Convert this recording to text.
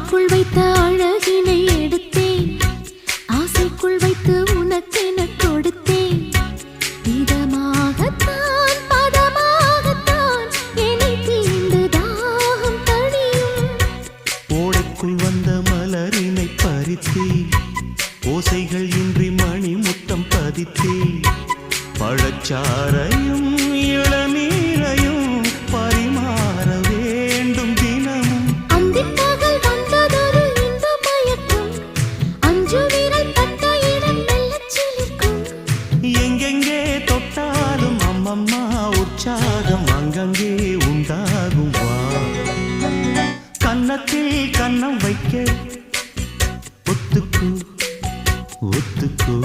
ஆடைக்குள் வைத்த அழகினை எடுத்தேன், ஆசைக்குள் வைத்து உனக்கென கொடுத்தேன். இதமாகத்தான் பதமாகத்தான் என்னை தீண்டு தாகம் தணியும். ஓடைக்குள் வந்த மலரினை பறித்தே, ஓசைகள் இன்றி மணி முத்தம் பதித்தே, பழச்சாரையும் இளநீரையும் பரிமாற வேண்டும் தினமும். அந்திப்பகல் வந்ததொரு இன்ப மயக்கம், அஞ்சு விரல் பட்ட இடம் மெல்லச் சிலிர்க்கும். எங்கெங்கே தொட்டாலும் அம்மம்மா உற்சாகம் அங்கங்கே உண்டாகும். வா கன்னத்தில் கன்னம் வைக்க ஒத்துக்கு ஒத்துக்கு